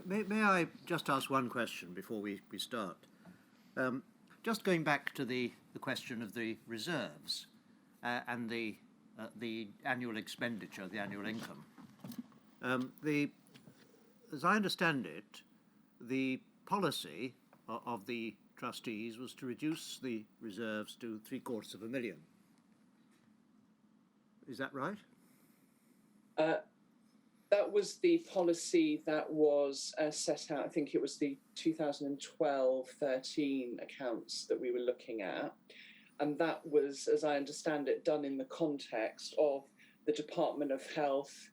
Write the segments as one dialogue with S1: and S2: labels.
S1: May I just ask one question before we start? Just going back to the question of the reserves and the annual expenditure, the annual income. As I understand it, the policy of the trustees was to reduce the reserves to £750,000. Is that right?
S2: That was the policy that was set out. I think it was the 2012-13 accounts that we were looking at. And that was, as I understand it, done in the context of the Department of Health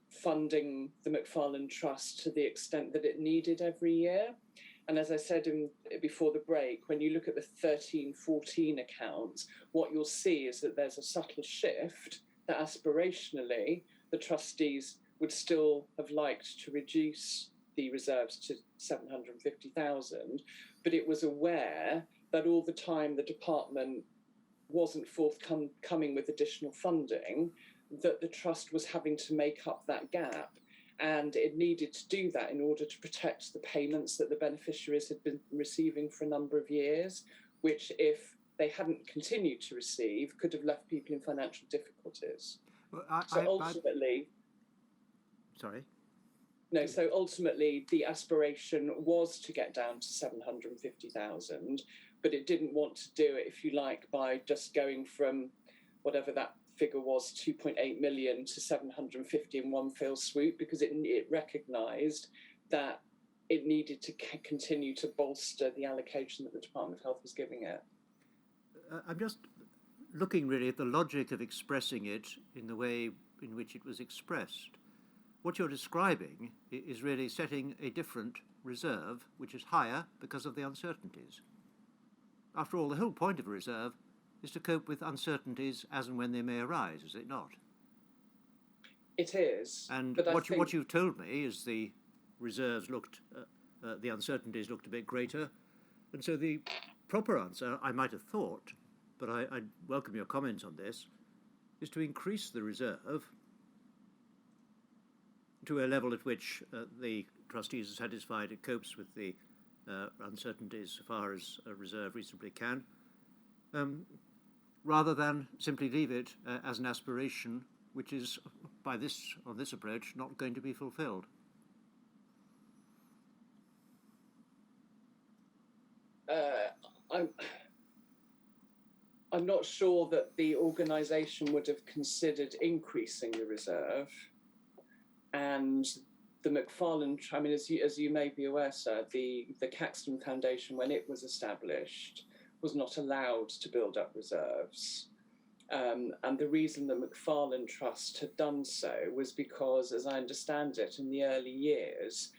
S2: funding the Macfarlane Trust to the extent that it needed every year. And as I said before the break, when you look at the 13-14 accounts, what you'll see is that there's a subtle shift that aspirationally the trustees would still have liked to reduce the reserves to 750,000, but it was aware that all the time the department wasn't forthcoming with additional funding, that the trust was having to make up that gap, and it needed to do that in order to protect the payments that the beneficiaries had been receiving for a number of years, which, if they hadn't continued to receive, could have left people in financial difficulties. So ultimately, the aspiration was to get down to 750,000, but it didn't want to do it, if you like, by just going from whatever that figure was, 2.8 million to 750 in one fell swoop, because it recognised that it needed to continue to bolster the allocation that the Department of Health was giving it.
S1: I'm just looking really at the logic of expressing it in the way in which it was expressed. What you're describing is really setting a different reserve, which is higher because of the uncertainties. After all, the whole point of a reserve is to cope with uncertainties as and when they may arise, is it not?
S2: It is.
S1: And what you've told me is the reserves the uncertainties looked a bit greater, and so the proper answer, I might have thought, but I welcome your comments on this, is to increase the reserve to a level at which the trustees are satisfied it copes with the uncertainties so far as a reserve reasonably can, rather than simply leave it as an aspiration which is, on this approach, not going to be fulfilled.
S2: I'm not sure that the organisation would have considered increasing the reserve. And the Macfarlane, I mean, as you may be aware, sir, the Caxton Foundation, when it was established, was not allowed to build up reserves. And the reason the Macfarlane Trust had done so was because, as I understand it, in the early years,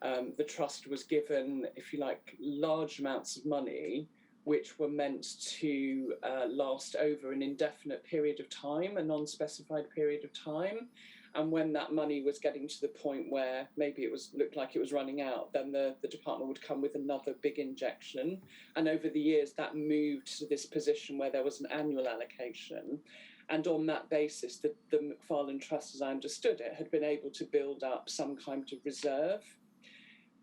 S2: the trust was given, if you like, large amounts of money, which were meant to last over an indefinite period of time, a non-specified period of time. And when that money was getting to the point where maybe looked like it was running out, then the department would come with another big injection. And over the years, that moved to this position where there was an annual allocation. And on that basis, the Macfarlane Trust, as I understood it, had been able to build up some kind of reserve.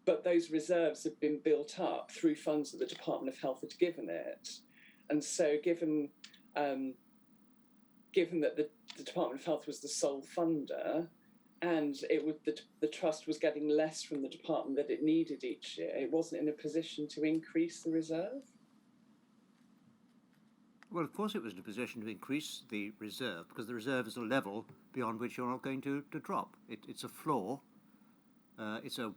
S2: But those reserves had been built up through funds that the Department of Health had given it. And so given that the Department of Health was the sole funder, and the trust was getting less from the department that it needed each year, it wasn't in a position to increase the reserve.
S1: Well, of course it was in a position to increase the reserve, because the reserve is a level beyond which you're not going to drop. It's a floor. It's a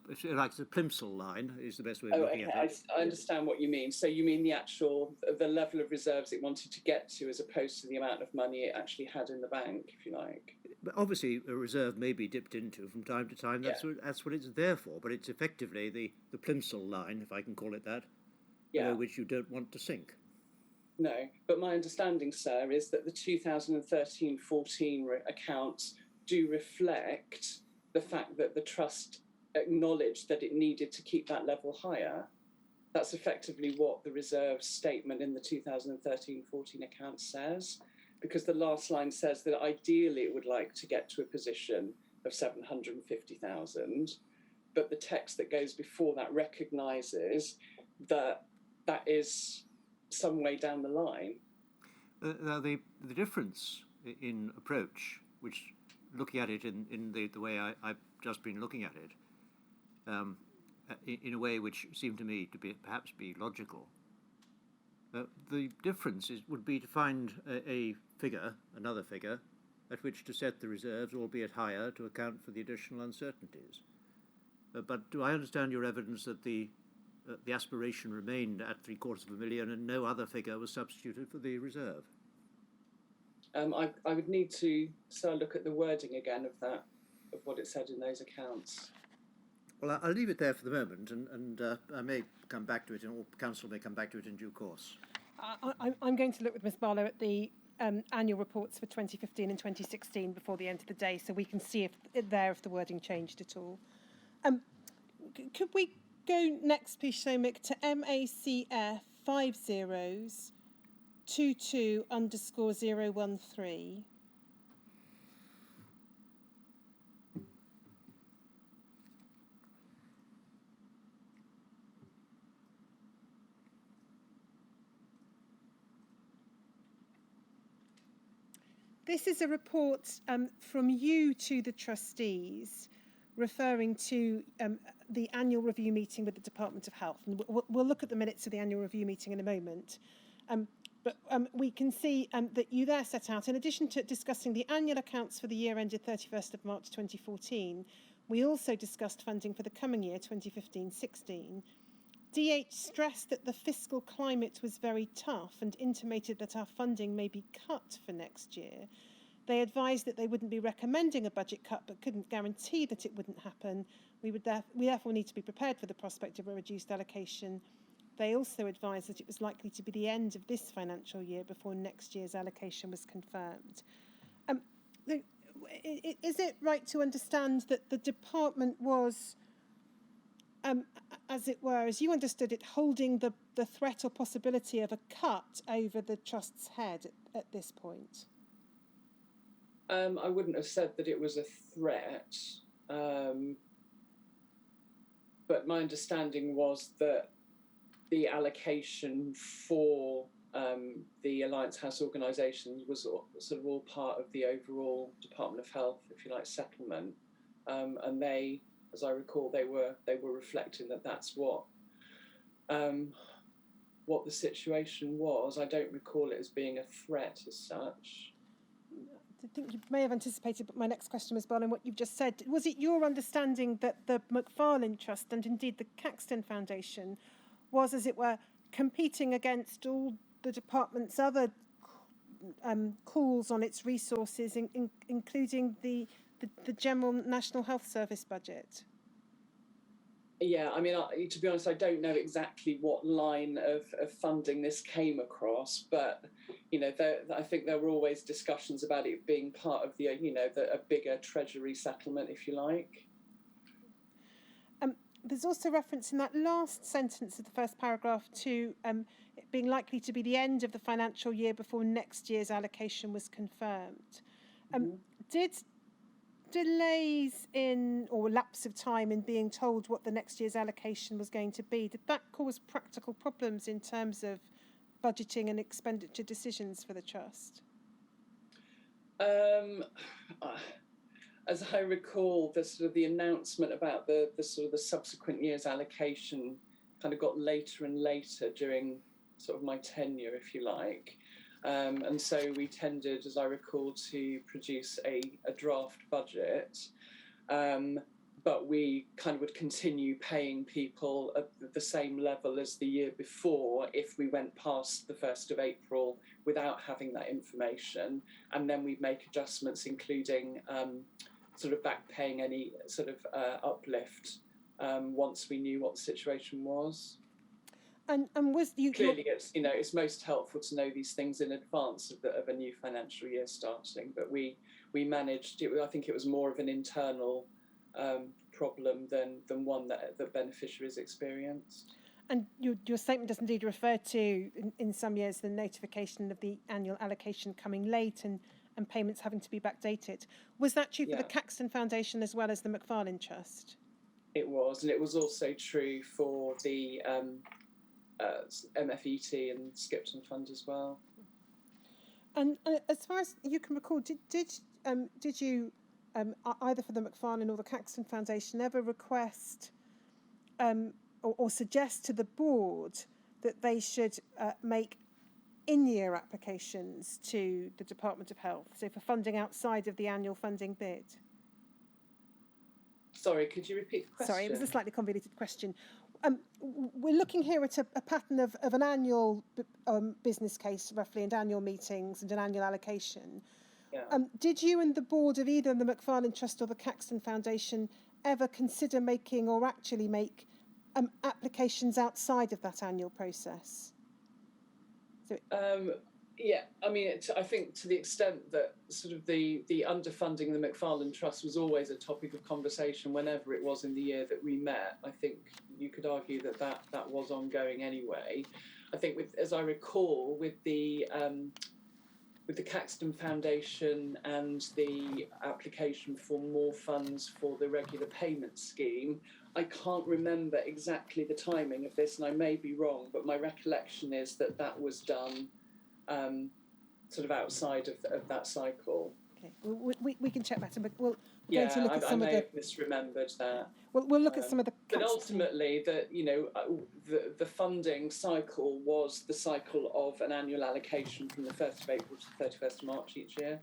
S1: plimsoll line is the best way of looking at it.
S2: I understand what you mean. So you mean the level of reserves it wanted to get to, as opposed to the amount of money it actually had in the bank, if you like.
S1: But obviously, a reserve may be dipped into from time to time. That's what it's there for. But it's effectively the plimsoll line, if I can call it that, which you don't want to sink.
S2: No, but my understanding, sir, is that the 2013-14 accounts do reflect the fact that the trust acknowledged that it needed to keep that level higher. That's effectively what the reserve statement in the 2013-14 account says, because the last line says that ideally it would like to get to a position of 750,000, but the text that goes before that recognises that that is some way down the line.
S1: Now, the difference in approach, which looking at it in the way I've just been looking at it, in a way which seemed to me to be perhaps be logical, the difference would be to find another figure, at which to set the reserves, albeit higher, to account for the additional uncertainties. But do I understand your evidence that the aspiration remained at $750,000 and no other figure was substituted for the reserve?
S2: I would need to look at the wording again of what it said in those accounts.
S1: Well, I'll leave it there for the moment, and I may come back to it, or Council may come back to it in due course.
S3: I'm going to look with Ms Barlow at the annual reports for 2015 and 2016 before the end of the day, so we can see if the wording changed at all. Could we go next, please, Shomik, to MACF 5022_013. This is a report from you to the trustees, referring to the annual review meeting with the Department of Health. And we'll look at the minutes of the annual review meeting in a moment. But we can see that you there set out, in addition to discussing the annual accounts for the year ended 31st of March 2014, we also discussed funding for the coming year, 2015-16. DH stressed that the fiscal climate was very tough and intimated that our funding may be cut for next year. They advised that they wouldn't be recommending a budget cut but couldn't guarantee that it wouldn't happen. We therefore need to be prepared for the prospect of a reduced allocation. They also advised that it was likely to be the end of this financial year before next year's allocation was confirmed. Is it right to understand that the department was, as it were, as you understood it, holding the threat or possibility of a cut over the Trust's head at this point?
S2: I wouldn't have said that it was a threat, but my understanding was that the allocation for the Alliance House organisation was sort of all part of the overall Department of Health, if you like, settlement, and they, as I recall, they were reflecting that that's what the situation was. I don't recall it as being a threat as such.
S3: I think you may have anticipated my next question, Ms Barlow, what you've just said. Was it your understanding that the McFarlane Trust and indeed the Caxton Foundation was, as it were, competing against all the department's other calls on its resources, including the general National Health Service budget?
S2: Yeah, I mean, to be honest, I don't know exactly what line of funding this came across, but, you know, I think there were always discussions about it being part of the, you know, a bigger Treasury settlement, if you like.
S3: There's also reference in that last sentence of the first paragraph to it being likely to be the end of the financial year before next year's allocation was confirmed. Did delays in, or lapse of time in being told what the next year's allocation was going to be, did that cause practical problems in terms of budgeting and expenditure decisions for the Trust? As
S2: I recall, the announcement about the subsequent year's allocation kind of got later and later during sort of my tenure, if you like. And so we tended, as I recall, to produce a draft budget, but we kind of would continue paying people at the same level as the year before if we went past the 1st of April without having that information. And then we'd make adjustments, including sort of back paying any sort of uplift once we knew what the situation was.
S3: And was you
S2: clearly it's most helpful to know these things in advance of a new financial year starting, but we managed it. I think it was more of an internal problem than one that the beneficiaries experienced.
S3: And your statement does indeed refer to in some years the notification of the annual allocation coming late and payments having to be backdated. Was that true for the Caxton Foundation as well as the McFarlane Trust?
S2: It was, and it was also true for the MFET and Skipton Fund as well.
S3: And as far as you can recall, did you either for the Macfarlane or the Caxton Foundation ever request or suggest to the board that they should make in-year applications to the Department of Health, so for funding outside of the annual funding bid?
S2: Sorry, could you repeat the question?
S3: Sorry, it was a slightly convoluted question. We're looking here at a pattern of an annual business case, roughly, and annual meetings and an annual allocation.
S2: Yeah.
S3: Did you and the board of either the Macfarlane Trust or the Caxton Foundation ever consider making or actually make applications outside of that annual process? So,
S2: yeah, I mean, I think to the extent that sort of the underfunding the Macfarlane Trust was always a topic of conversation whenever it was in the year that we met. I think you could argue that was ongoing anyway. I think, as I recall, with the Caxton Foundation and the application for more funds for the regular payment scheme, I can't remember exactly the timing of this, and I may be wrong, but my recollection is that was done sort of outside of that cycle.
S3: okay, we can check that, but we'll
S2: Yeah,
S3: to look at some
S2: I
S3: of
S2: may have misremembered that.
S3: We'll look at some of the.
S2: But ultimately, the funding cycle was the cycle of an annual allocation from the 1st of April to the 31st of March each year.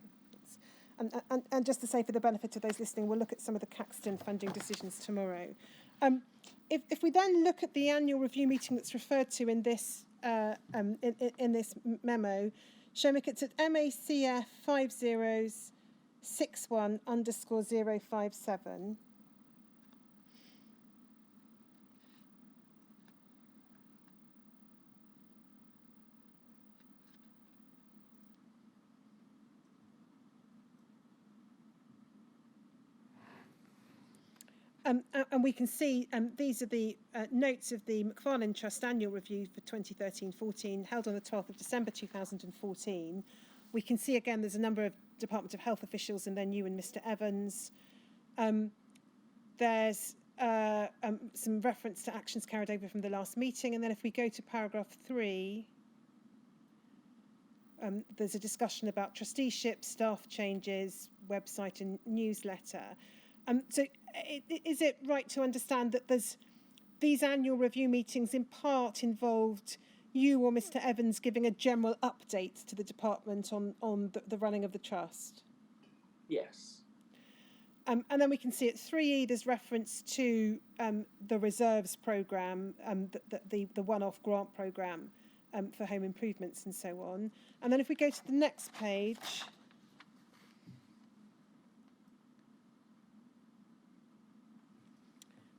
S3: And just to say, for the benefit of those listening, we'll look at some of the Caxton funding decisions tomorrow. If we then look at the annual review meeting that's referred to in this in this memo, Shomik, it's at MACF 5061_057. And we can see these are the notes of the Macfarlane Trust annual review for 2013-14, held on the 12th of December 2014. We can see again there's a number of Department of Health officials and then you and Mr. Evans. There's some reference to actions carried over from the last meeting, and then if we go to paragraph 3, there's a discussion about trusteeship, staff changes, website and newsletter. So is it right to understand that these annual review meetings in part involved you or Mr. Evans giving a general update to the department on the running of the trust?
S2: Yes.
S3: And then we can see at 3E there's reference to the reserves programme, the one-off grant programme for home improvements and so on. And then if we go to the next page,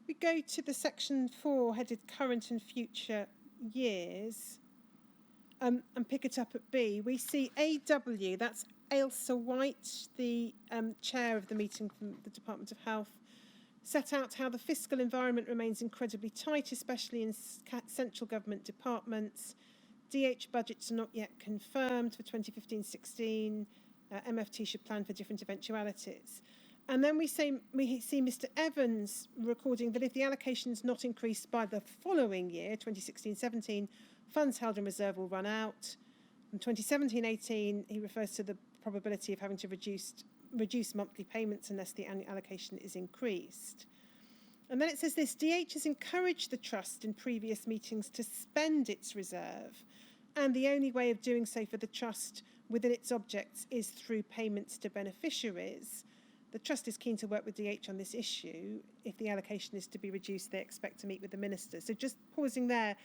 S3: we go to the section 4 headed current and future years and pick it up at B. We see AW, that's Ailsa White, the chair of the meeting from the Department of Health, set out how the fiscal environment remains incredibly tight, especially in central government departments. DH budgets are not yet confirmed for 2015-16. MFT should plan for different eventualities. And then we see Mr. Evans recording that if the allocation is not increased by the following year, 2016-17, funds held in reserve will run out. In 2017-18, he refers to the probability of having to reduce monthly payments unless the annual allocation is increased. And then it says this: DH has encouraged the trust in previous meetings to spend its reserve, and the only way of doing so for the trust within its objects is through payments to beneficiaries. The trust is keen to work with DH on this issue. If the allocation is to be reduced, they expect to meet with the minister. So just pausing there,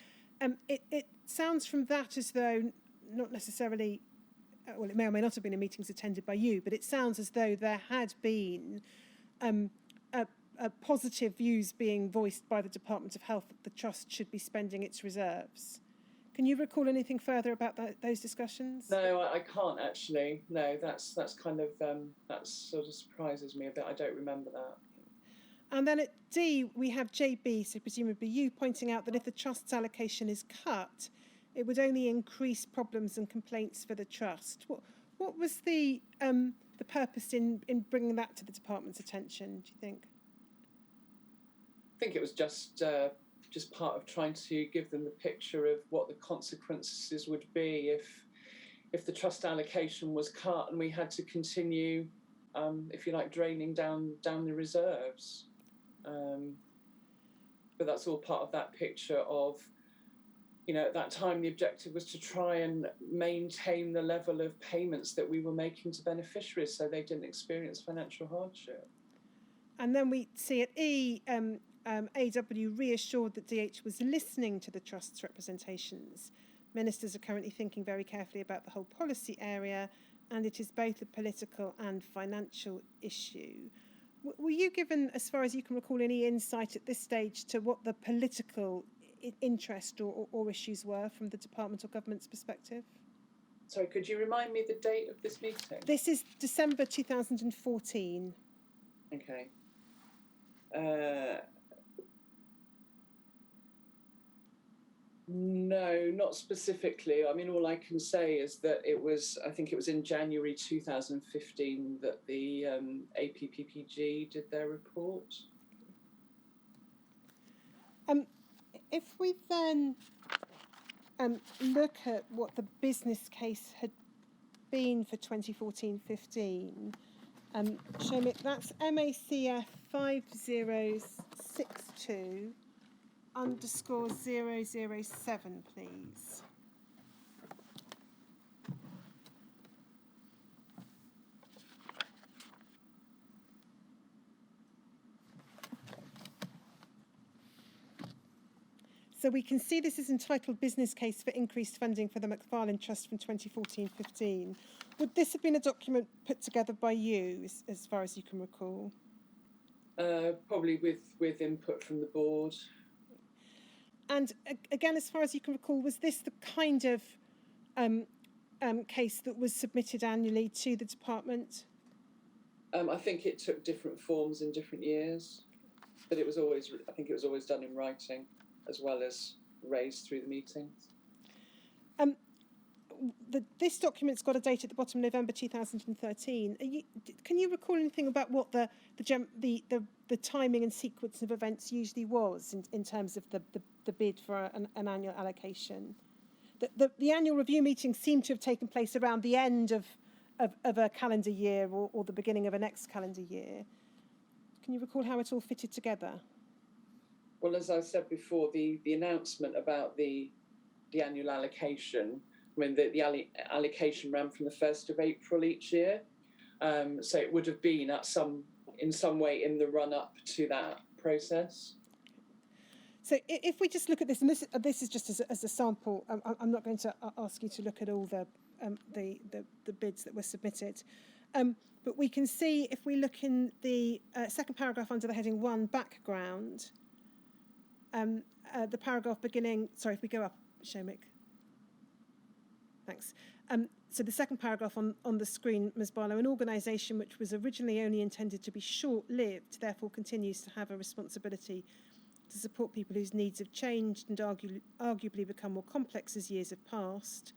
S3: it sounds from that as though not necessarily, well, it may or may not have been in meetings attended by you, but it sounds as though there had been positive views being voiced by the Department of Health that the trust should be spending its reserves. Can you recall anything further about those discussions?
S2: No, I can't actually. No, that's kind of that sort of surprises me a bit. I don't remember that.
S3: And then at D, we have JB, so presumably you, pointing out that if the trust's allocation is cut, it would only increase problems and complaints for the trust. What was the purpose in bringing that to the department's attention, do you think?
S2: think it was just part of trying to give them the picture of what the consequences would be if the trust allocation was cut and we had to continue, if you like, draining down the reserves. But that's all part of that picture of, at that time the objective was to try and maintain the level of payments that we were making to beneficiaries so they didn't experience financial hardship.
S3: And then we see at E, AW reassured that DH was listening to the Trust's representations. Ministers are currently thinking very carefully about the whole policy area, and it is both a political and financial issue. Were you given, as far as you can recall, any insight at this stage to what the political interest or issues were from the Department or Government's perspective?
S2: Sorry, could you remind me the date of this meeting?
S3: This is December 2014.
S2: Okay. No, not specifically. I mean, all I can say is that I think it was in January 2015 that the APPPG did their report.
S3: If we then look at what the business case had been for 2014-15, Shomik, that's MACF 5062_007, please. So we can see this is entitled Business Case for Increased Funding for the McFarlane Trust from 2014-15. Would this have been a document put together by you, as far as you can recall?
S2: Probably with input from the board.
S3: And again, as far as you can recall, was this the kind of case that was submitted annually to the department?
S2: I think it took different forms in different years, but I think it was always done in writing as well as raised through the meetings.
S3: This document's got a date at the bottom, November 2013. Can you recall anything about what the timing and sequence of events usually was in terms of the bid for an annual allocation? The annual review meetings seem to have taken place around the end of a calendar year or the beginning of a next calendar year. Can you recall how it all fitted together?
S2: Well, as I said before, the announcement about the annual allocation, I mean, the allocation ran from the 1st of April each year. So it would have been in some way in the run-up to that process.
S3: So if we just look at this, and this is just as a sample, I'm not going to ask you to look at all the bids that were submitted. But we can see, if we look in the second paragraph under the heading 1, background, the paragraph beginning, sorry, if we go up, Shomik. Thanks. So the second paragraph on the screen, Ms. Barlow, an organisation which was originally only intended to be short-lived, therefore continues to have a responsibility to support people whose needs have changed and arguably become more complex as years have passed.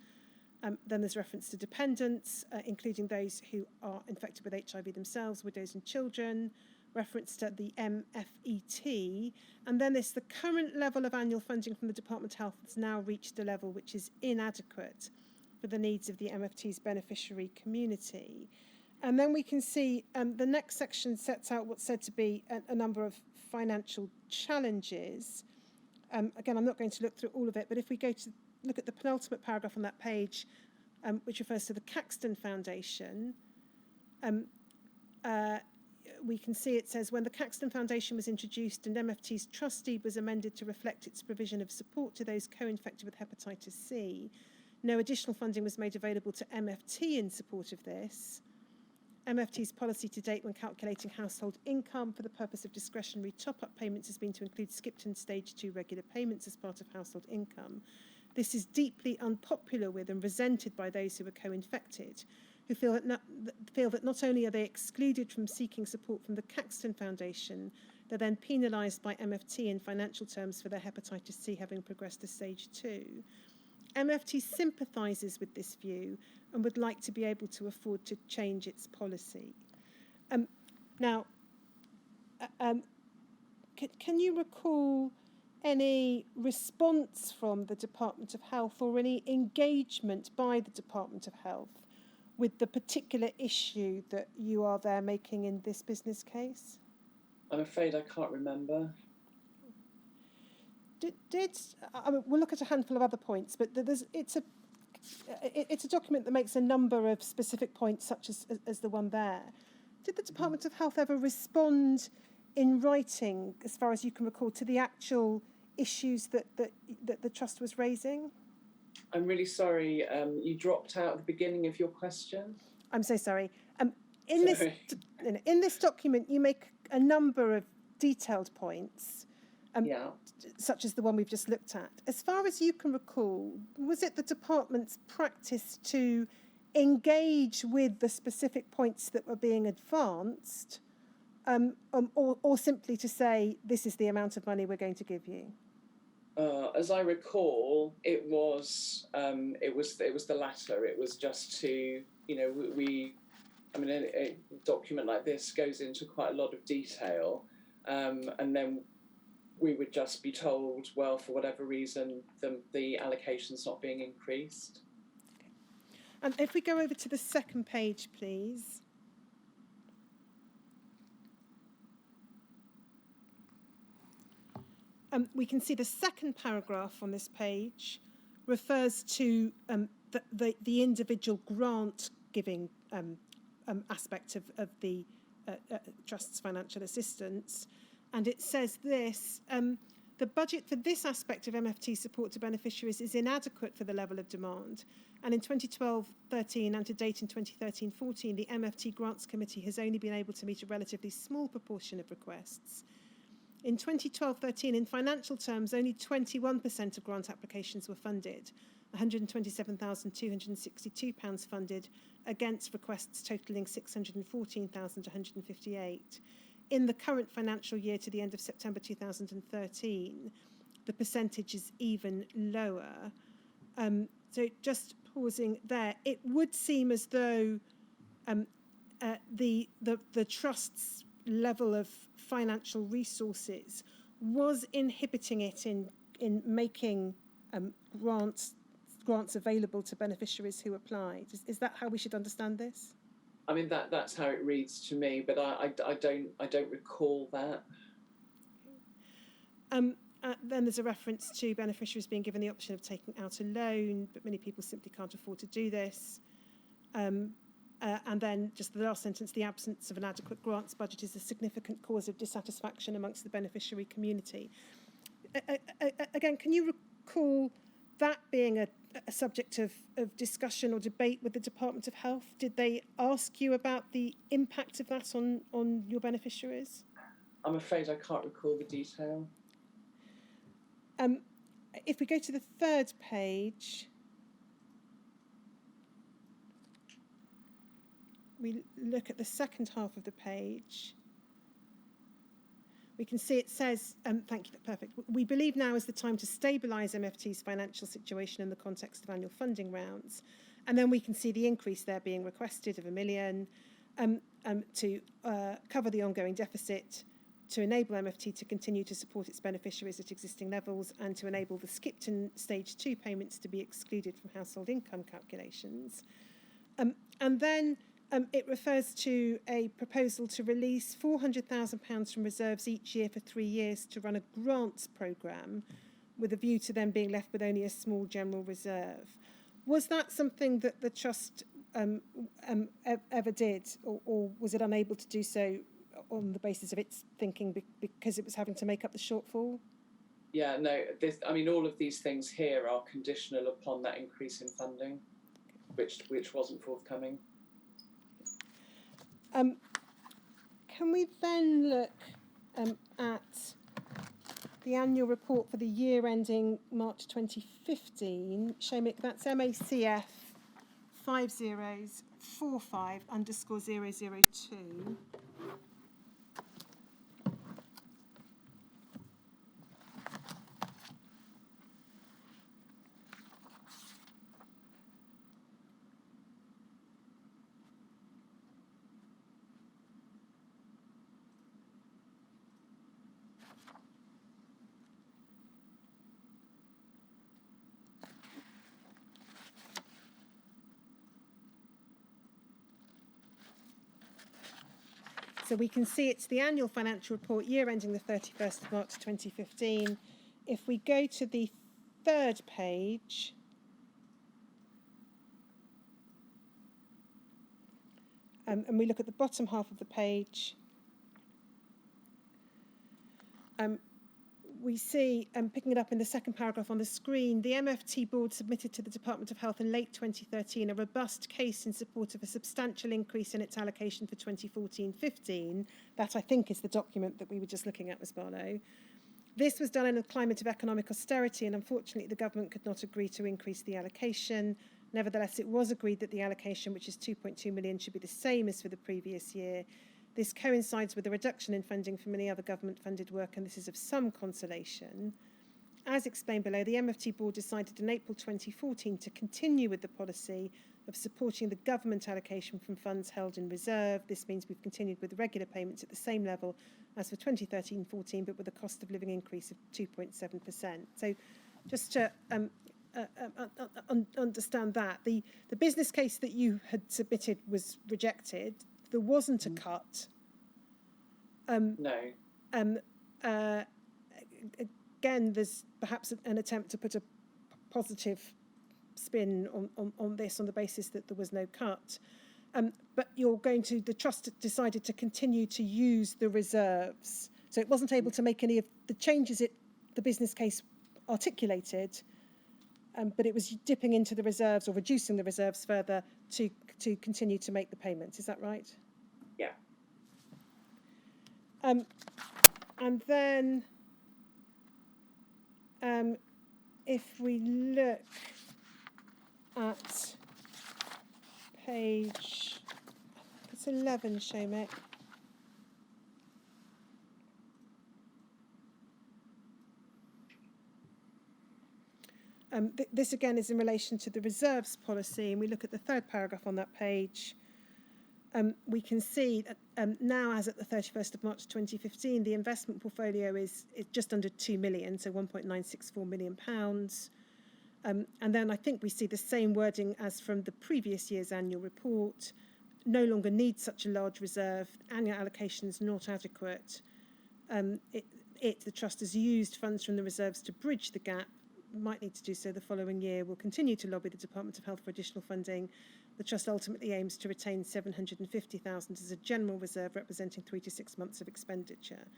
S3: Then there's reference to dependents, including those who are infected with HIV themselves, widows and children, reference to the MFET, and then there's the current level of annual funding from the Department of Health that's now reached a level which is inadequate for the needs of the MFT's beneficiary community. And then we can see the next section sets out what's said to be a number of financial challenges. Again, I'm not going to look through all of it, but if we go to look at the penultimate paragraph on that page, which refers to the Caxton Foundation, we can see it says, when the Caxton Foundation was introduced and MFT's trust deed was amended to reflect its provision of support to those co-infected with hepatitis C, no additional funding was made available to MFT in support of this. MFT's policy to date when calculating household income for the purpose of discretionary top-up payments has been to include skipped and stage 2 regular payments as part of household income. This is deeply unpopular with and resented by those who are co-infected, who feel that not only are they excluded from seeking support from the Caxton Foundation, they're then penalised by MFT in financial terms for their hepatitis C having progressed to stage 2. MFT sympathises with this view and would like to be able to afford to change its policy. Now, can you recall any response from the Department of Health or any engagement by the Department of Health with the particular issue that you are there making in this business case?
S2: I'm afraid I can't remember.
S3: We'll look at a handful of other points, but it's a document that makes a number of specific points, such as the one there. Did the Department of Health ever respond in writing, as far as you can recall, to the actual issues that the Trust was raising?
S2: I'm really sorry, you dropped out at the beginning of your question.
S3: I'm so sorry. In this document, you make a number of detailed points, such as the one we've just looked at. As far as you can recall, was it the department's practice to engage with the specific points that were being advanced, or simply to say, this is the amount of money we're going to give you?
S2: As I recall, it was the latter. It was just to, a document like this goes into quite a lot of detail, and then we would just be told, well, for whatever reason, the allocation's not being increased.
S3: And if we go over to the second page, please. We can see the second paragraph on this page refers to the individual grant giving aspect of the Trust's financial assistance. And it says this, the budget for this aspect of MFT support to beneficiaries is inadequate for the level of demand. And in 2012-13 and to date in 2013-14, the MFT Grants Committee has only been able to meet a relatively small proportion of requests. In 2012-13, in financial terms, only 21% of grant applications were funded, £127,262 funded against requests totalling £614,158. In the current financial year to the end of September 2013, the percentage is even lower. So just pausing there, it would seem as though the Trust's level of financial resources was inhibiting it in making grants available to beneficiaries who applied. Is that how we should understand this?
S2: I mean, that's how it reads to me, but I don't recall that.
S3: Then there's a reference to beneficiaries being given the option of taking out a loan, but many people simply can't afford to do this. And then just the last sentence, the absence of an adequate grants budget is a significant cause of dissatisfaction amongst the beneficiary community. Again, can you recall that being a subject of discussion or debate with the Department of Health? Did they ask you about the impact of that on your beneficiaries?
S2: I'm afraid I can't recall the detail.
S3: If we go to the third page, we look at the second half of the page. We can see it says, thank you, perfect. We believe now is the time to stabilise MFT's financial situation in the context of annual funding rounds. And then we can see the increase there being requested of £1 million to cover the ongoing deficit, to enable MFT to continue to support its beneficiaries at existing levels, and to enable the skipped and stage 2 payments to be excluded from household income calculations. And then it refers to a proposal to release £400,000 from reserves each year for 3 years to run a grants programme, with a view to them being left with only a small general reserve. Was that something that the Trust ever did, or was it unable to do so on the basis of its thinking because it was having to make up the shortfall?
S2: Yeah, no, all of these things here are conditional upon that increase in funding, which wasn't forthcoming.
S3: Can we then look at the annual report for the year ending March 2015? Shomik, that's MACF 5045_002. So we can see it's the annual financial report, year ending the 31st of March 2015. If we go to the third page, and we look at the bottom half of the page, we see, picking it up in the second paragraph on the screen, the MFT board submitted to the Department of Health in late 2013 a robust case in support of a substantial increase in its allocation for 2014-15. That, I think, is the document that we were just looking at, Ms. Barlow. This was done in a climate of economic austerity, and unfortunately the government could not agree to increase the allocation. Nevertheless, it was agreed that the allocation, which is 2.2 million, should be the same as for the previous year. This coincides with a reduction in funding for many other government-funded work, and this is of some consolation. As explained below, the MFT board decided in April 2014 to continue with the policy of supporting the government allocation from funds held in reserve. This means we've continued with regular payments at the same level as for 2013-14, but with a cost of living increase of 2.7%. So just to understand that, the business case that you had submitted was rejected. There wasn't a cut.
S2: No.
S3: Again, there's perhaps an attempt to put a positive spin on this on the basis that there was no cut. But the trust decided to continue to use the reserves. So it wasn't able to make any of the changes the business case articulated, but it was dipping into the reserves or reducing the reserves further to continue to make the payments. Is that right?
S2: Yeah.
S3: And then if we look at page, it's 11, Shomek. This again is in relation to the reserves policy, and we look at the third paragraph on that page. We can see that now, as at the 31st of March 2015, the investment portfolio is just under 2 million, so £1.964 million. And then I think we see the same wording as from the previous year's annual report. No longer needs such a large reserve. Annual allocation is not adequate. The trust has used funds from the reserves to bridge the gap. Might need to do so the following year. Will continue to lobby the Department of Health for additional funding. The trust ultimately aims to retain £750,000 as a general reserve representing 3 to 6 months of expenditure.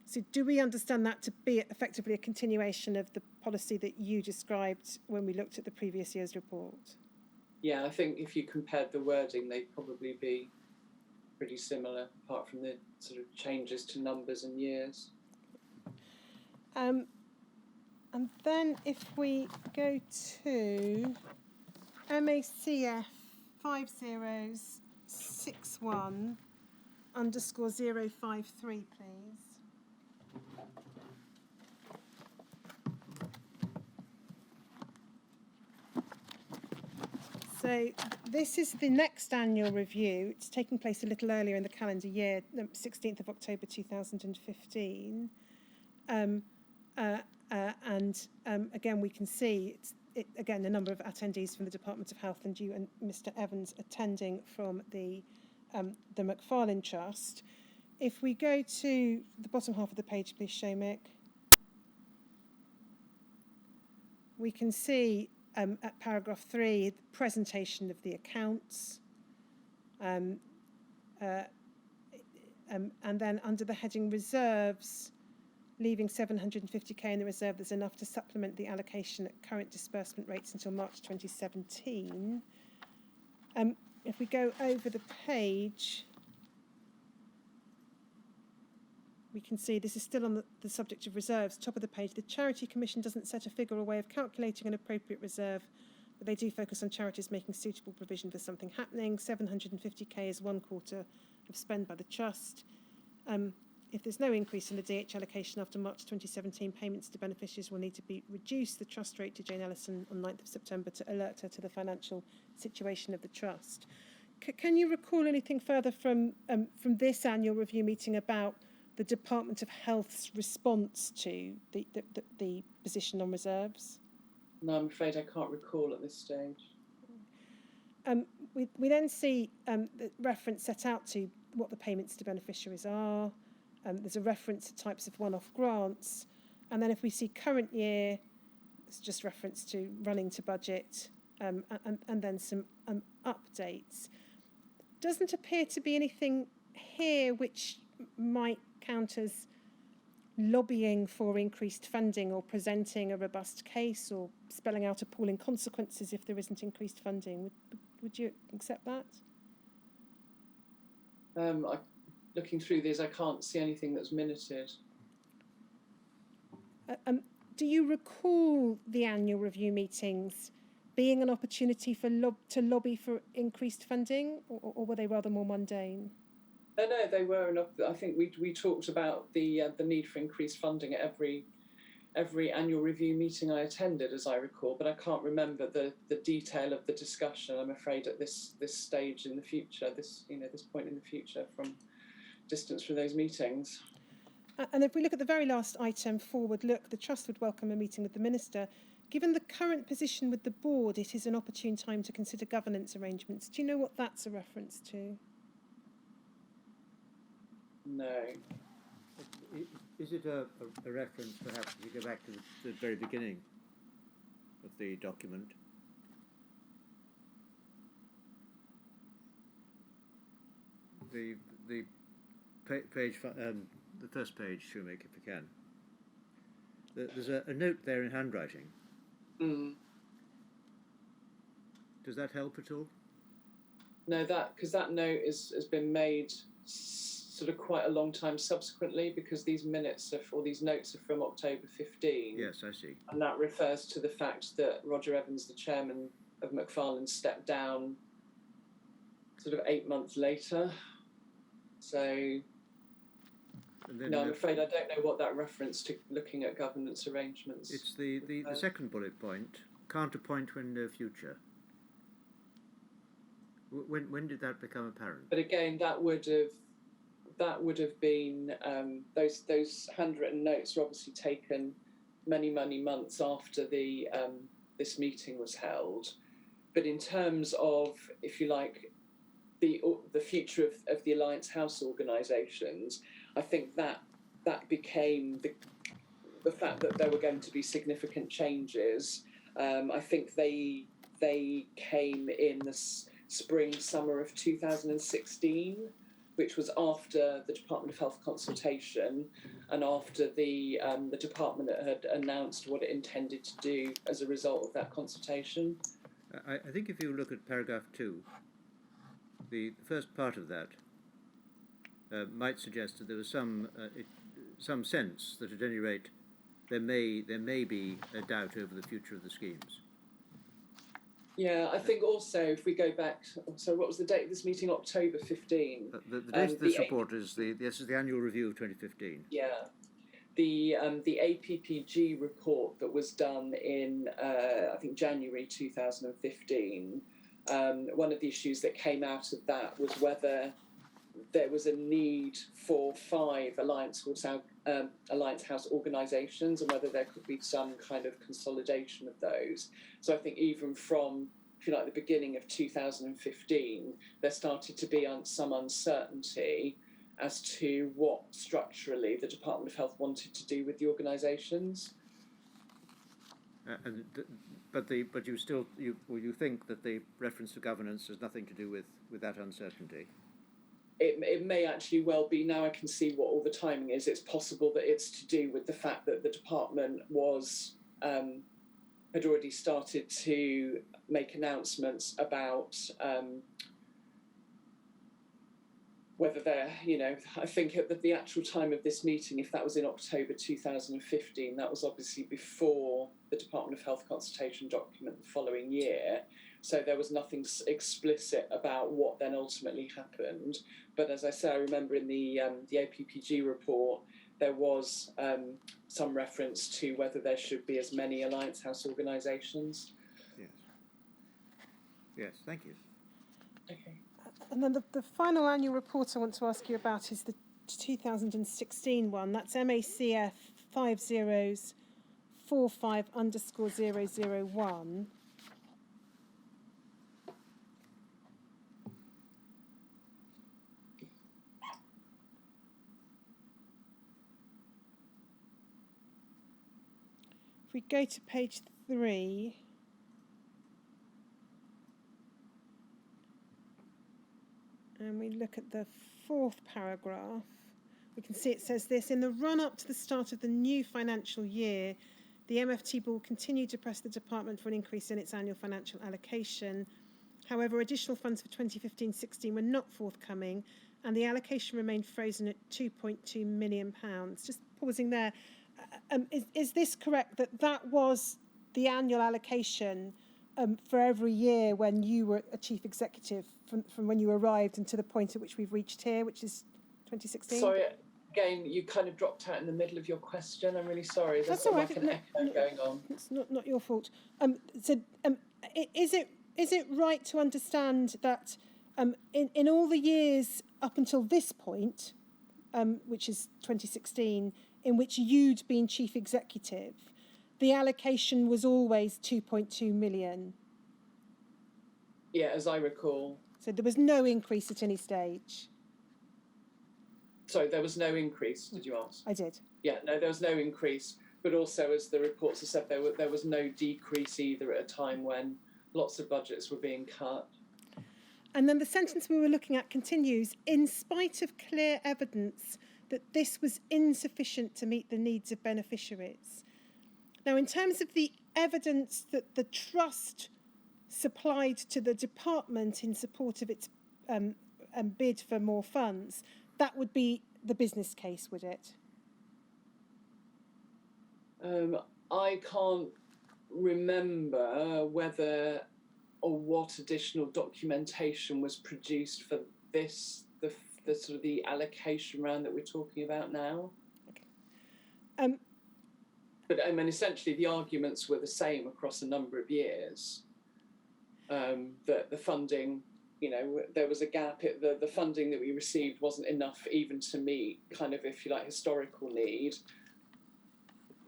S3: So do we understand that to be effectively a continuation of the policy that you described when we looked at the previous year's report?
S2: Yeah, I think if you compared the wording, they'd probably be pretty similar, apart from the sort of changes to numbers and years.
S3: And then if we go to MACF 5061_053, please. So this is the next annual review. It's taking place a little earlier in the calendar year, 16th of October 2015. Again, we can see again, a number of attendees from the Department of Health and you and Mr. Evans attending from the Macfarlane Trust. If we go to the bottom half of the page, please, Shomek, we can see at paragraph 3 the presentation of the accounts. And then under the heading reserves, leaving 750k in the reserve, there's enough to supplement the allocation at current disbursement rates until March 2017. If we go over the page, we can see this is still on the subject of reserves. Top of the page, the Charity Commission doesn't set a figure or way of calculating an appropriate reserve, but they do focus on charities making suitable provision for something happening. 750k is 1/4 of spend by the Trust. If there's no increase in the DH allocation after March 2017, payments to beneficiaries will need to be reduced. The Trust wrote to Jane Ellison on 9th of September to alert her to the financial situation of the Trust. Can you recall anything further from this annual review meeting about the Department of Health's response to the position on reserves?
S2: No, I'm afraid I can't recall at this stage.
S3: We then see the reference set out to what the payments to beneficiaries are. There's a reference to types of one-off grants. And then if we see current year, it's just reference to running to budget, and then some updates. Doesn't appear to be anything here which might count as lobbying for increased funding or presenting a robust case or spelling out appalling consequences if there isn't increased funding. Would you accept that?
S2: Looking through these, I can't see anything that's minuted.
S3: Do you recall the annual review meetings being an opportunity for to lobby for increased funding, or were they rather more mundane?
S2: No, they were enough. I think we talked about the need for increased funding at every annual review meeting I attended, as I recall, but I can't remember the detail of the discussion, I'm afraid, at this stage in the future, this point in the future from distance from those meetings.
S3: And if we look at the very last item, forward look, the Trust would welcome a meeting with the Minister. Given the current position with the board, it is an opportune time to consider governance arrangements. Do you know what that's a reference to?
S2: No.
S1: Is it a reference, perhaps, if you go back to the very beginning of the document? The page, the first page, Shoemaker, if you can. There's a note there in handwriting.
S2: Mm.
S1: Does that help at all?
S2: No, because that note has been made sort of quite a long time subsequently, because these minutes or these notes are from October 15.
S1: Yes, I see.
S2: And that refers to the fact that Roger Evans, the chairman of McFarlane, stepped down sort of 8 months later. So, no, I'm afraid I don't know what that reference to looking at governance arrangements.
S1: It's the second bullet point, counterpoint when no future. When did that become apparent?
S2: But again, that would have been those handwritten notes were obviously taken many months after this meeting was held. But in terms of, if you like, the future of the Alliance House organisations, I think that became the fact that there were going to be significant changes. I think they came in the summer of 2016, which was after the Department of Health consultation and after the department had announced what it intended to do as a result of that consultation.
S1: I think if you look at paragraph 2, the first part of that might suggest that there was some sense that at any rate there may be a doubt over the future of the schemes.
S2: Yeah, I think also if we go back, so what was the date of this meeting? October 15.
S1: The date of this report is the annual review of 2015.
S2: Yeah, the APPG report that was done in I think January 2015. One of the issues that came out of that was whether there was a need for 5 Alliance House organisations and whether there could be some kind of consolidation of those. So I think even from, if you like, the beginning of 2015, there started to be some uncertainty as to what structurally the Department of Health wanted to do with the organisations.
S1: But you think that the reference to governance has nothing to do with that uncertainty?
S2: It may actually well be. Now I can see what all the timing is. It's possible that it's to do with the fact that the department had already started to make announcements about whether they're, I think at the actual time of this meeting, if that was in October 2015, that was obviously before the Department of Health consultation document the following year. So there was nothing explicit about what then ultimately happened. But as I say, I remember in the APPG report, there was some reference to whether there should be as many Alliance House organisations.
S1: Yes. Yes, thank you.
S3: Okay. And then the final annual report I want to ask you about is the 2016 one. That's MACF 5045_001. we go to page 3, and we look at the 4th paragraph, we can see it says this: in the run-up to the start of the new financial year, the MFT board continued to press the department for an increase in its annual financial allocation. However, additional funds for 2015-16 were not forthcoming, and the allocation remained frozen at £2.2 million. Just pausing there, is this correct, that was the annual allocation for every year when you were a chief executive, from when you arrived and to the point at which we've reached here, which is 2016?
S2: Sorry, again, you kind of dropped out in the middle of your question. I'm really sorry. There's
S3: That's all right.
S2: like an echo going on.
S3: It's not your fault. Is it right to understand that in all the years up until this point, which is 2016, in which you'd been chief executive, the allocation was always 2.2 million?
S2: Yeah, as I recall.
S3: So there was no increase at any stage?
S2: Sorry, there was no increase, did you ask?
S3: I did.
S2: Yeah, no, there was no increase. But also, as the reports have said, there was no decrease either at a time when lots of budgets were being cut.
S3: And then the sentence we were looking at continues: in spite of clear evidence that this was insufficient to meet the needs of beneficiaries. Now, in terms of the evidence that the Trust supplied to the department in support of its bid for more funds, that would be the business case, would it?
S2: I can't remember whether or what additional documentation was produced for this, the sort of the allocation round that we're talking about now.
S3: Okay.
S2: But I mean, essentially, the arguments were the same across a number of years. That the funding, you know, there was a gap. The funding that we received wasn't enough even to meet kind of, if you like, historical need,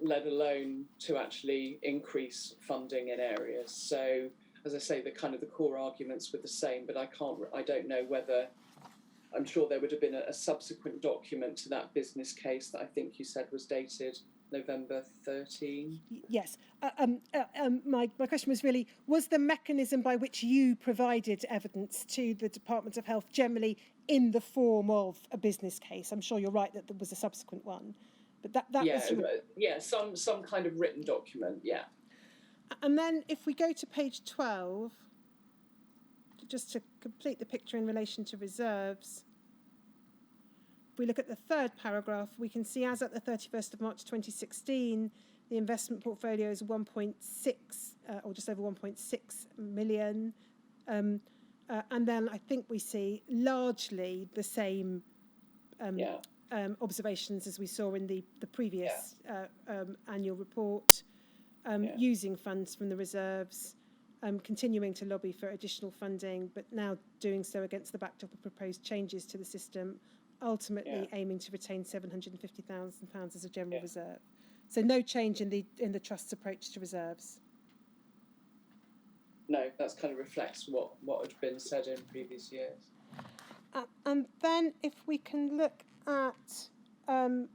S2: let alone to actually increase funding in areas. So, as I say, the core arguments were the same, but I don't know whether, I'm sure there would have been a subsequent document to that business case that I think you said was dated November 13.
S3: Yes. My question was really, was the mechanism by which you provided evidence to the Department of Health generally in the form of a business case? I'm sure you're right that there was a subsequent one, but that was
S2: some kind of written document, yeah.
S3: And then if we go to page 12, just to complete the picture in relation to reserves, if we look at the 3rd paragraph, we can see as at the 31st of March 2016, the investment portfolio is 1.6 or just over 1.6 million. And then I think we see largely the same observations as we saw in the previous annual report, using funds from the reserves, continuing to lobby for additional funding, but now doing so against the backdrop of proposed changes to the system, ultimately aiming to retain £750,000 as a general reserve. So no change in the Trust's approach to reserves.
S2: No, that kind of reflects what had been said in previous years.
S3: And then if we can look at a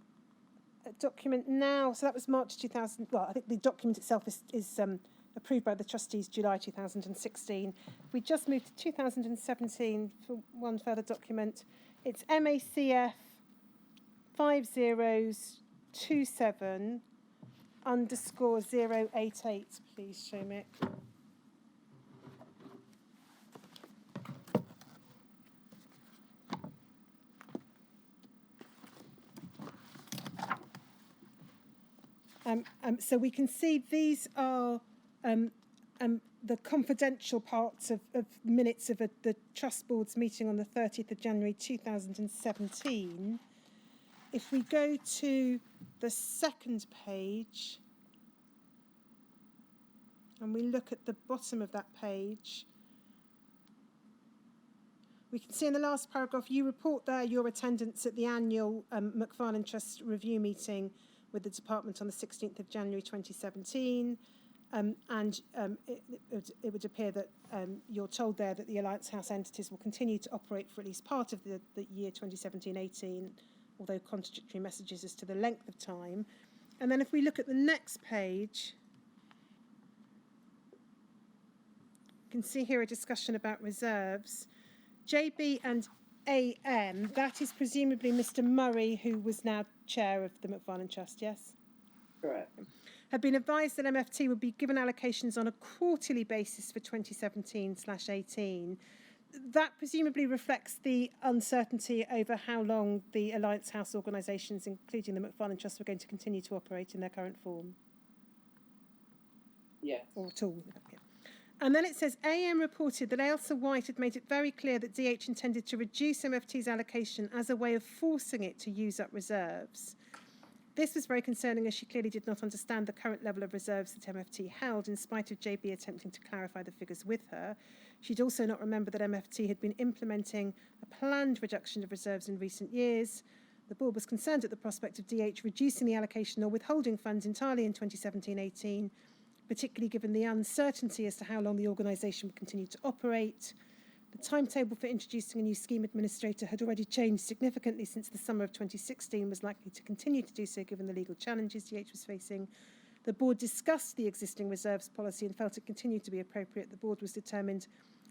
S3: document now, so that was March 2000. Well, I think the document itself is approved by the trustees July 2016. We just moved to 2017 for one further document. It's MACF 5027_088, please, Shomik. So we can see these are the confidential parts of minutes of the Trust Board's meeting on the 30th of January 2017. If we go to the 2nd page and we look at the bottom of that page, we can see in the last paragraph, you report there your attendance at the annual McFarlane Trust review meeting with the department on the 16th of January 2017. It would appear that you're told there that the Alliance House entities will continue to operate for at least part of the year 2017-18, although contradictory messages as to the length of time. And then if we look at the next page, can see here a discussion about reserves. JB and AM, that is presumably Mr. Murray, who was now chair of the McFarlane Trust, yes?
S2: Correct.
S3: Have been advised that MFT would be given allocations on a quarterly basis for 2017/18. That presumably reflects the uncertainty over how long the Alliance House organisations, including the McFarlane Trust, were going to continue to operate in their current form.
S2: Yes.
S3: Or at all. Yeah. And then it says, AM reported that Ailsa White had made it very clear that DH intended to reduce MFT's allocation as a way of forcing it to use up reserves. This was very concerning, as she clearly did not understand the current level of reserves that MFT held, in spite of JB attempting to clarify the figures with her. She'd also not remembered that MFT had been implementing a planned reduction of reserves in recent years. The board was concerned at the prospect of DH reducing the allocation or withholding funds entirely in 2017/18, particularly given the uncertainty as to how long the organisation would continue to operate. The timetable for introducing a new scheme administrator had already changed significantly since the summer of 2016, was likely to continue to do so given the legal challenges DH was facing. The board discussed the existing reserves policy and felt it continued to be appropriate. The board was determined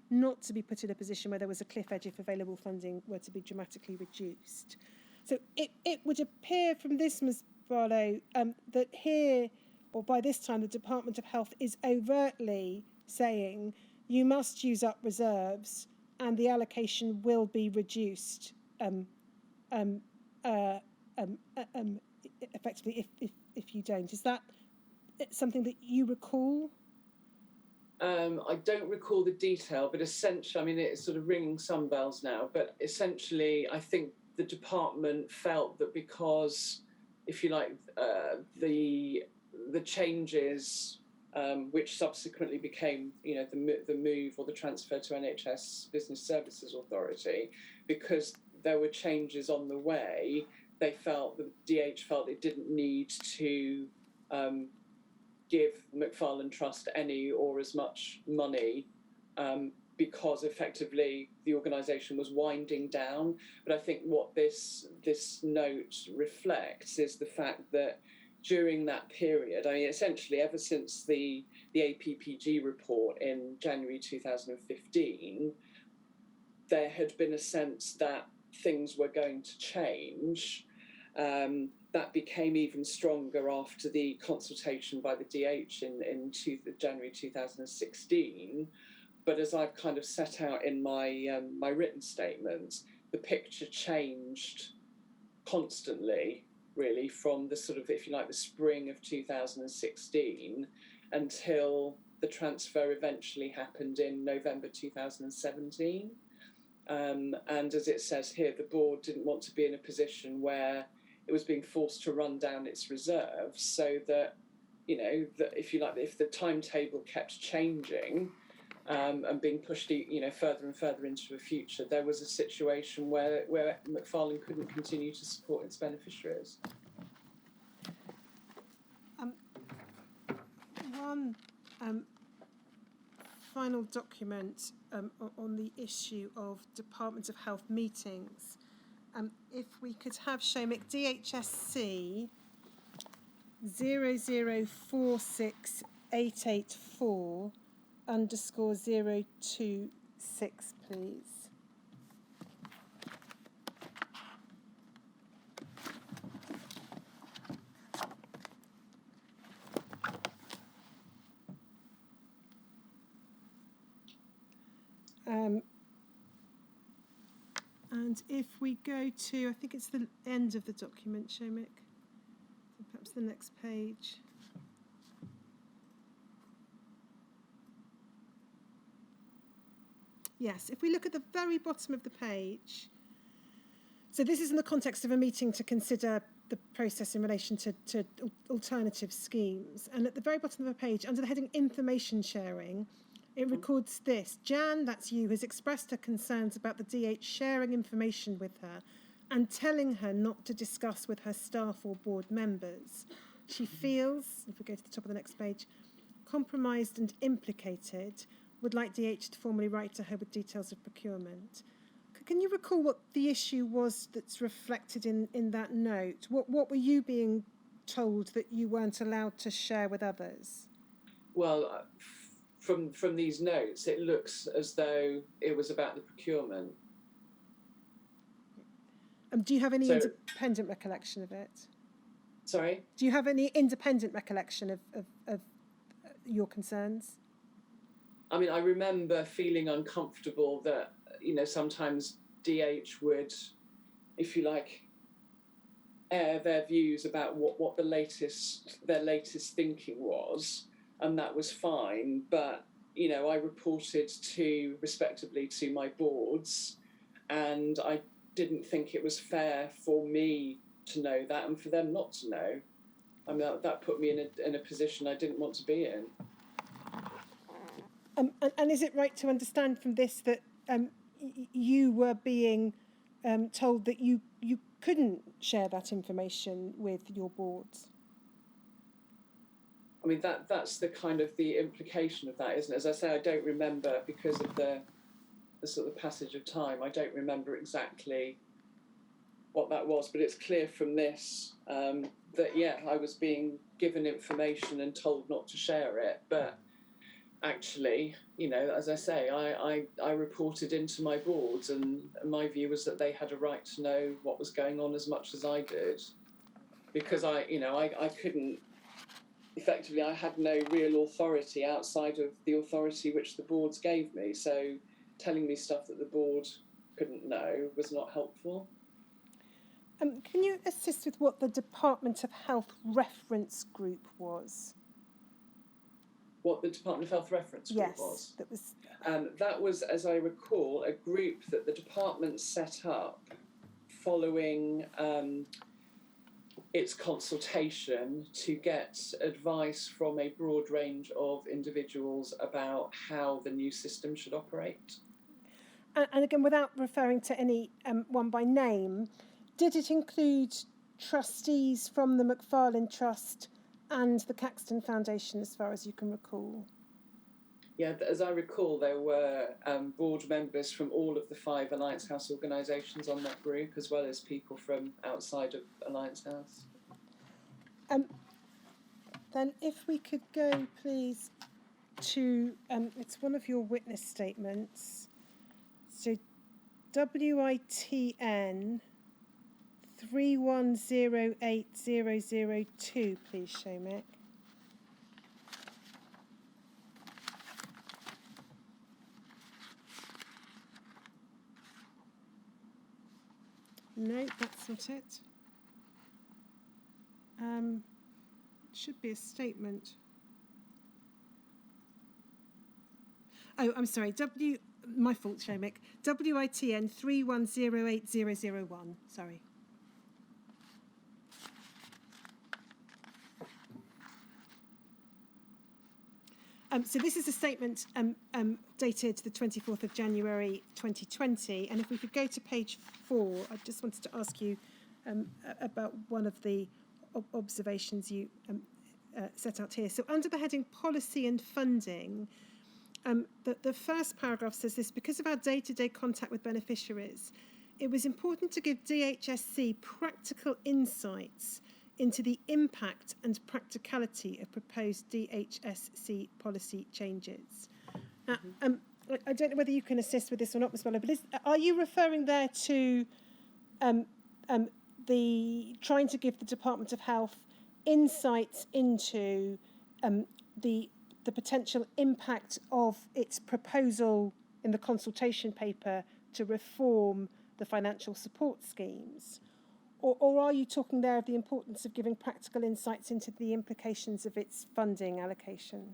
S3: not to be put in a position where there was a cliff edge if available funding were to be dramatically reduced. So it would appear from this, Ms. Barlow, that here, or by this time, the Department of Health is overtly saying you must use up reserves and the allocation will be reduced effectively if you don't. Is that something that you recall?
S2: I don't recall the detail, but essentially, I mean, it's sort of ringing some bells now, but essentially, I think the department felt that because, if you like, the changes which subsequently became, the move or the transfer to NHS Business Services Authority, because there were changes on the way, the DH felt it didn't need to give the McFarlane Trust any or as much money because effectively the organisation was winding down. But I think what this note reflects is the fact that during that period, I mean, essentially ever since the APPG report in January 2015, there had been a sense that things were going to change. That became even stronger after the consultation by the DH in January 2016. But as I've kind of set out in my my written statements, the picture changed constantly, really, from the sort of, if you like, the spring of 2016 until the transfer eventually happened in November 2017. And as it says here, the board didn't want to be in a position where it was being forced to run down its reserves, so that, that if you like, if the timetable kept changing and being pushed, further and further into the future, there was a situation where McFarlane couldn't continue to support its beneficiaries.
S3: One final document on the issue of Department of Health meetings. If we could have Shomik DHSC 0046884_026, please. And if we go to, I think it's the end of the document, Shomik, so perhaps the next page. Yes, if we look at the very bottom of the page, so this is in the context of a meeting to consider the process in relation to alternative schemes. And at the very bottom of the page, under the heading Information Sharing, it records this: Jan, that's you, has expressed her concerns about the DH sharing information with her and telling her not to discuss with her staff or board members. She feels, if we go to the top of the next page, compromised and implicated, would like DH to formally write to her with details of procurement. Can you recall what the issue was that's reflected in that note? What were you being told that you weren't allowed to share with others?
S2: Well, from these notes, it looks as though it was about the procurement.
S3: Do you have any
S2: So-
S3: independent recollection of it?
S2: Sorry?
S3: Do you have any independent recollection of your concerns?
S2: I mean, I remember feeling uncomfortable that, sometimes DH would, if you like, air their views about what their latest thinking was, and that was fine. But, I reported respectively to my boards, and I didn't think it was fair for me to know that and for them not to know. I mean, that put me in a position I didn't want to be in.
S3: And is it right to understand from this that you were being told that you couldn't share that information with your boards?
S2: I mean, that's the kind of the implication of that, isn't it? As I say, I don't remember because of the sort of passage of time. I don't remember exactly what that was, but it's clear from this that, I was being given information and told not to share it. But actually, as I say, I reported into my boards, and my view was that they had a right to know what was going on as much as I did, because I couldn't, effectively, I had no real authority outside of the authority which the boards gave me. So telling me stuff that the board couldn't know was not helpful.
S3: Can you assist with what the Department of Health reference group was?
S2: What the Department of Health reference group was?
S3: Yes,
S2: that was, as I recall, a group that the department set up following its consultation to get advice from a broad range of individuals about how the new system should operate.
S3: And again, without referring to any one by name, did it include trustees from the Macfarlane Trust and the Caxton Foundation, as far as you can recall?
S2: Yeah, as I recall, there were board members from all of the 5 Alliance House organisations on that group, as well as people from outside of Alliance House.
S3: Then if we could go, please, to, it's one of your witness statements. So WITN 3108002, please, Shomek. No, that's not it. Should be a statement. Oh, I'm sorry. My fault, Shomek. WITN 3108001. Sorry. So this is a statement dated the 24th of January 2020. And if we could go to page 4, I just wanted to ask you about one of the observations you set out here. So under the heading Policy and Funding, the first paragraph says this: because of our day-to-day contact with beneficiaries, it was important to give DHSC practical insights into the impact and practicality of proposed DHSC policy changes. I don't know whether you can assist with this or not, Ms. Barlow, but are you referring there to the trying to give the Department of Health insights into the potential impact of its proposal in the consultation paper to reform the financial support schemes? Or are you talking there of the importance of giving practical insights into the implications of its funding allocation?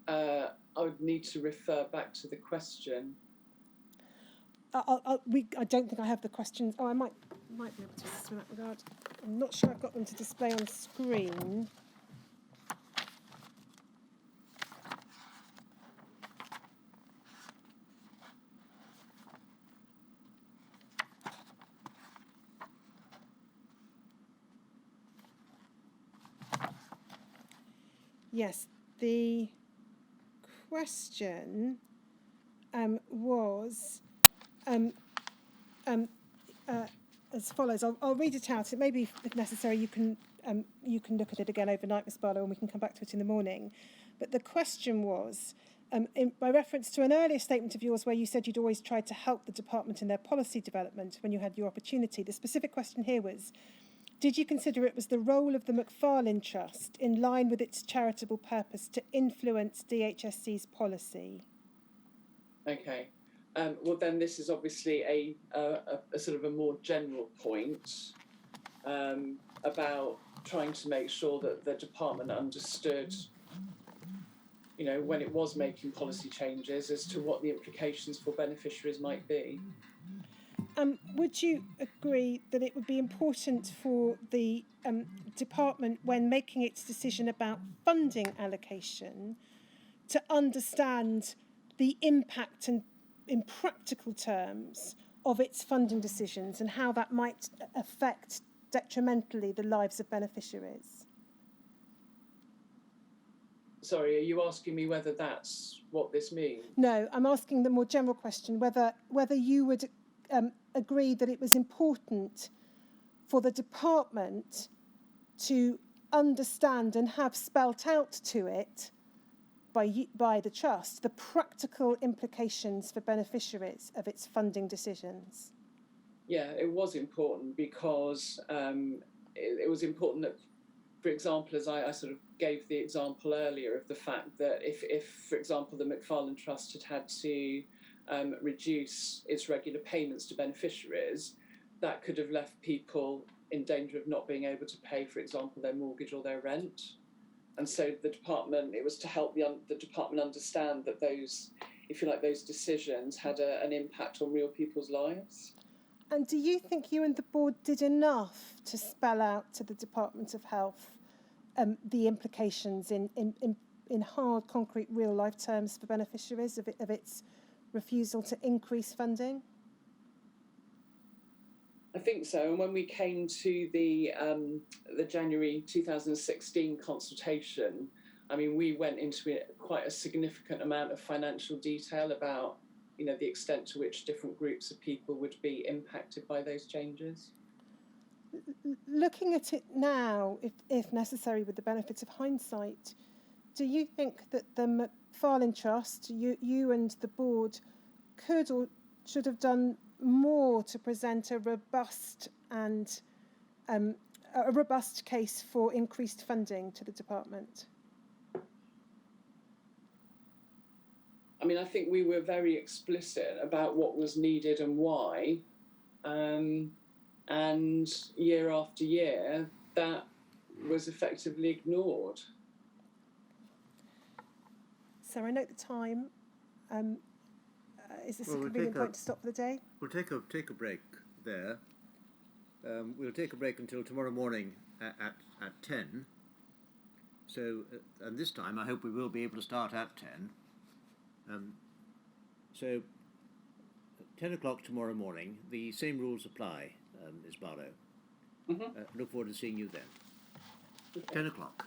S2: I would need to refer back to the question.
S3: I don't think I have the questions. Oh, I might be able to assist in that regard. I'm not sure I've got them to display on screen. Yes, the question was as follows. I'll read it out. It may be, if necessary, you can look at it again overnight, Ms. Barlow, and we can come back to it in the morning. But the question was, by reference to an earlier statement of yours where you said you'd always tried to help the department in their policy development when you had your opportunity, the specific question here was, did you consider it was the role of the Macfarlane Trust, in line with its charitable purpose, to influence DHSC's policy?
S2: Okay. Well, then this is obviously a sort of a more general point about trying to make sure that the department understood, you know, when it was making policy changes as to what the implications for beneficiaries might be.
S3: Would you agree that it would be important for the department, when making its decision about funding allocation, to understand the impact and, in practical terms, of its funding decisions and how that might affect detrimentally the lives of beneficiaries?
S2: Sorry, are you asking me whether that's what this means?
S3: No, I'm asking the more general question, whether you would agree that it was important for the department to understand and have spelt out to it by the trust the practical implications for beneficiaries of its funding decisions.
S2: Yeah, it was important because it was important that, for example, as I sort of gave the example earlier of the fact that if for example, the Macfarlane Trust had to reduce its regular payments to beneficiaries, that could have left people in danger of not being able to pay, for example, their mortgage or their rent. And so the department, it was to help the department understand that those, if you like, those decisions had an impact on real people's lives.
S3: And do you think you and the board did enough to spell out to the Department of Health the implications in hard, concrete, real-life terms for beneficiaries of its refusal to increase funding?
S2: I think so. And when we came to the January 2016 consultation, I mean, we went into quite a significant amount of financial detail about, you know, the extent to which different groups of people would be impacted by those changes.
S3: Looking at it now, if necessary, with the benefit of hindsight, do you think that the Macfarlane Trust, you and the board, could or should have done more to present a robust and a robust case for increased funding to the department?
S2: I mean, I think we were very explicit about what was needed and why, and year after year, that was effectively ignored.
S3: So I note the time. Is this a convenient point to stop for the day?
S1: We'll take a break there. We'll take a break until tomorrow morning at 10. So, and this time I hope we will be able to start at 10. So, 10 o'clock tomorrow morning, the same rules apply, Ms. Barlow.
S2: Mm-hmm.
S1: Look forward to seeing you then. Okay. 10 o'clock.